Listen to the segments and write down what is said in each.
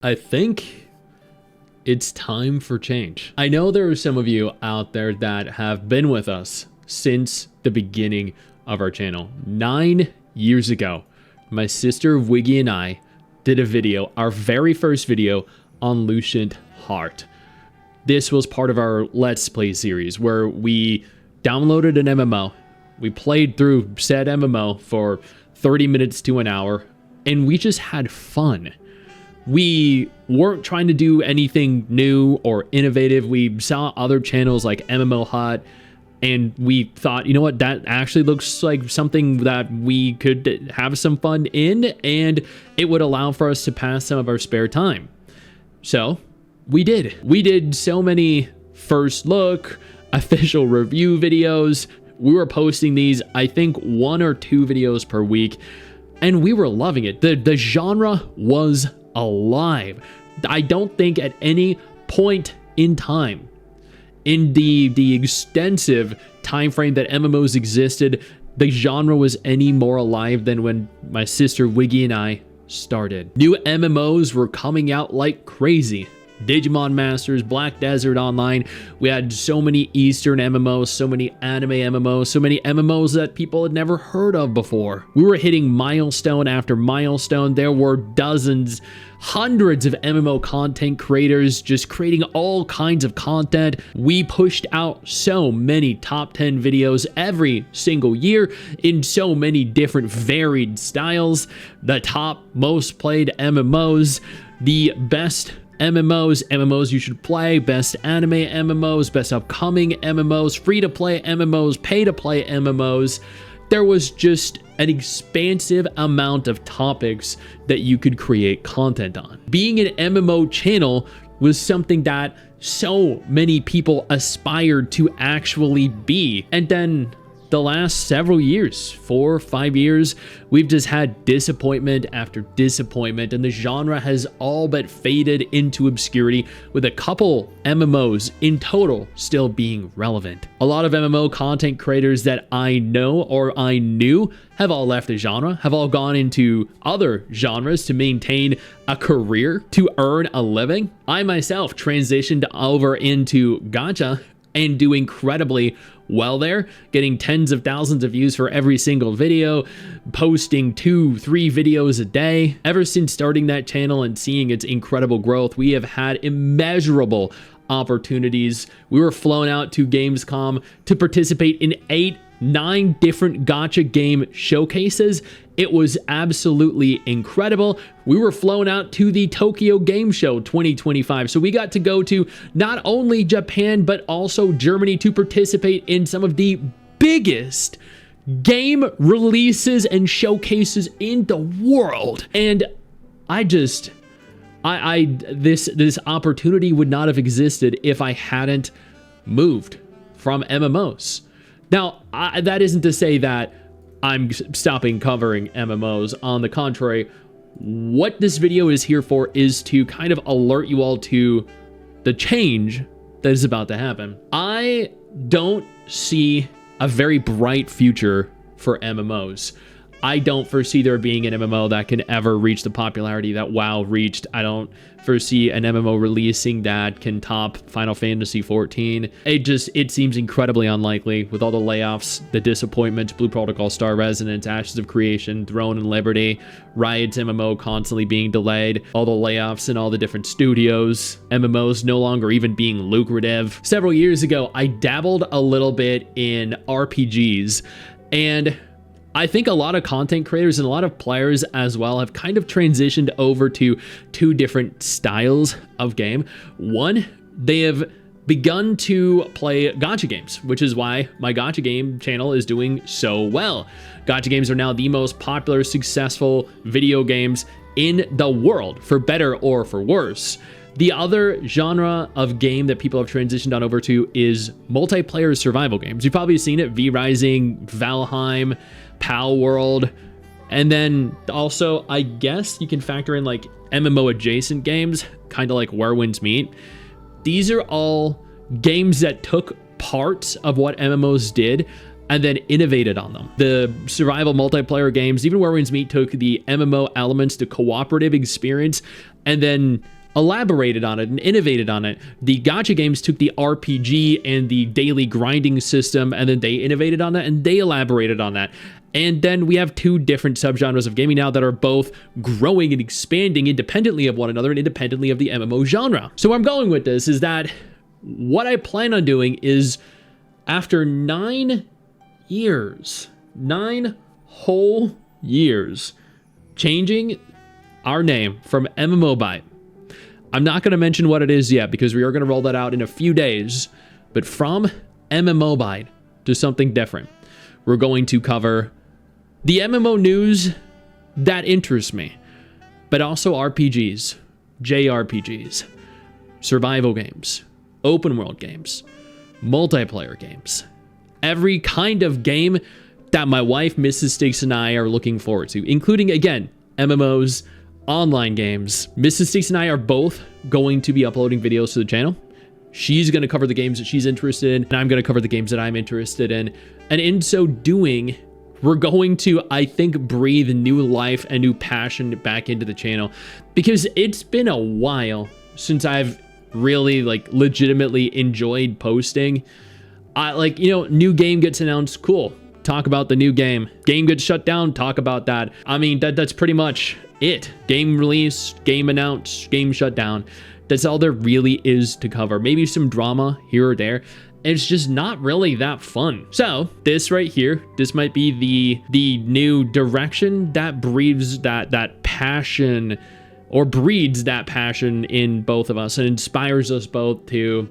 I think it's time for change. I know there are some of you out there that have been with us since the beginning of our channel. 9 years ago, my sister Wiggy and I did a video, our very first video on Lucian Heart. This was part of our Let's Play series where we downloaded an MMO. We played through said MMO for 30 minutes to an hour, and we just had fun. We weren't trying to do anything new or innovative. We saw other channels like MMO Hut, and we thought, you know what, that actually looks like something that we could have some fun in, and it would allow for us to pass some of our spare time. So we did. We did so many first look, official review videos. We were posting these, I think, 1 or 2 videos per week, and we were loving it. The genre was alive. I don't think at any point in time in the extensive time frame that MMOs existed, the genre was any more alive than when my sister Wiggy and I started. New MMOs were coming out like crazy. Digimon Masters, Black Desert Online. We had so many Eastern MMOs, so many anime MMOs, so many MMOs that people had never heard of before. We were hitting milestone after milestone. There were dozens, hundreds of MMO content creators just creating all kinds of content. We pushed out so many top 10 videos every single year in so many different varied styles. The top most played MMOs, the best MMOs you should play, best anime MMOs, best upcoming MMOs, free-to-play MMOs, pay-to-play MMOs. There was just an expansive amount of topics that you could create content on. Being an MMO channel was something that so many people aspired to actually be. And then the last several years, 4 or 5 years, we've just had disappointment after disappointment, and the genre has all but faded into obscurity, with a couple MMOs in total still being relevant. A lot of MMO content creators that I know or I knew have all left the genre, have all gone into other genres to maintain a career, to earn a living. I myself transitioned over into gacha and do incredibly well there, getting tens of thousands of views for every single video, posting 2-3 videos a day. Ever since starting that channel and seeing its incredible growth, we have had immeasurable opportunities. We were flown out to Gamescom to participate in 8-9 different gacha game showcases. It was absolutely incredible. We were flown out to the Tokyo Game Show 2025. So we got to go to not only Japan, but also Germany to participate in some of the biggest game releases and showcases in the world. And this opportunity would not have existed if I hadn't moved from MMOs. Now, that isn't to say that I'm stopping covering MMOs. On the contrary, what this video is here for is to kind of alert you all to the change that is about to happen. I don't see a very bright future for MMOs. I don't foresee there being an MMO that can ever reach the popularity that WoW reached. I don't foresee an MMO releasing that can top Final Fantasy XIV. It seems incredibly unlikely with all the layoffs, the disappointment, Blue Protocol, Star Resonance, Ashes of Creation, Throne and Liberty, Riot's MMO constantly being delayed, all the layoffs in all the different studios, MMOs no longer even being lucrative. Several years ago, I dabbled a little bit in RPGs, and I think a lot of content creators and a lot of players as well have kind of transitioned over to 2 different styles of game. One, they have begun to play gacha games, which is why my gacha game channel is doing so well. Gacha games are now the most popular, successful video games in the world, for better or for worse. The other genre of game that people have transitioned on over to is multiplayer survival games. You've probably seen it, V-Rising, Valheim, Pal World, and then also I guess you can factor in like MMO adjacent games, kind of like Where Winds Meet. These are all games that took parts of what MMOs did and then innovated on them. The survival multiplayer games, even Where Winds Meet, took the MMO elements, the cooperative experience, and then elaborated on it and innovated on it. The gacha games took the RPG and the daily grinding system, and then they innovated on that and they elaborated on that. And then we have two different subgenres of gaming now that are both growing and expanding independently of one another and independently of the MMO genre. So where I'm going with this is that what I plan on doing is, after 9 years, 9 whole years, changing our name from MMObyte. I'm not going to mention what it is yet because we are going to roll that out in a few days, but from MMObyte to something different. We're going to cover the MMO news that interests me, but also RPGs, JRPGs, survival games, open world games, multiplayer games, every kind of game that my wife, Mrs. Sticks, and I are looking forward to, including, again, MMOs, online games. Mrs. Sticks and I are both going to be uploading videos to the channel. She's going to cover the games that she's interested in, and I'm going to cover the games that I'm interested in. And in so doing, we're going to, I think, breathe new life and new passion back into the channel, because it's been a while since I've really legitimately enjoyed posting. New game gets announced, cool, talk about the new game. Game gets shut down, talk about that. I mean, that's pretty much it. Game release, game announced, game shut down. That's all there really is to cover. Maybe some drama here or there. It's just not really that fun. So this right here, this might be the new direction that breeds that passion, or breeds that passion in both of us, and inspires us both to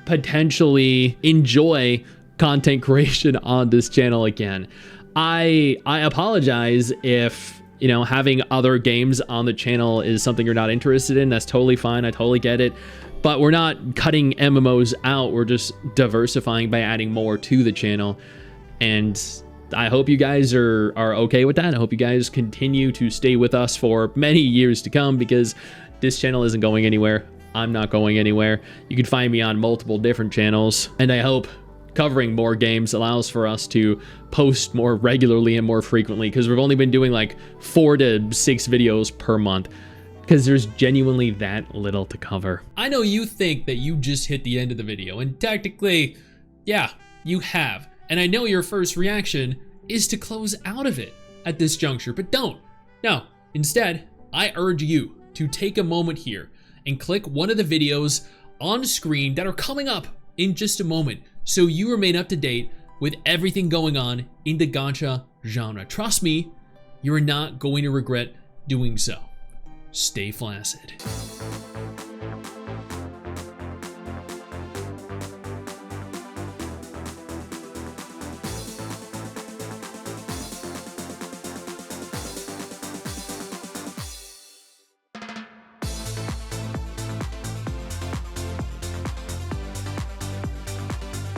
potentially enjoy content creation on this channel again. I apologize if, having other games on the channel is something you're not interested in. That's totally fine. I totally get it. But we're not cutting MMOs out. We're just diversifying by adding more to the channel. And I hope you guys are okay with that. I hope you guys continue to stay with us for many years to come, because this channel isn't going anywhere. I'm not going anywhere. You can find me on multiple different channels, and I hope covering more games allows for us to post more regularly and more frequently, because we've only been doing 4 to 6 videos per month, because there's genuinely that little to cover. I know you think that you just hit the end of the video, and technically, yeah, you have. And I know your first reaction is to close out of it at this juncture, but don't. No, instead, I urge you to take a moment here and click one of the videos on screen that are coming up in just a moment, so you remain up to date with everything going on in the gacha genre. Trust me, you're not going to regret doing so. Stay flaccid.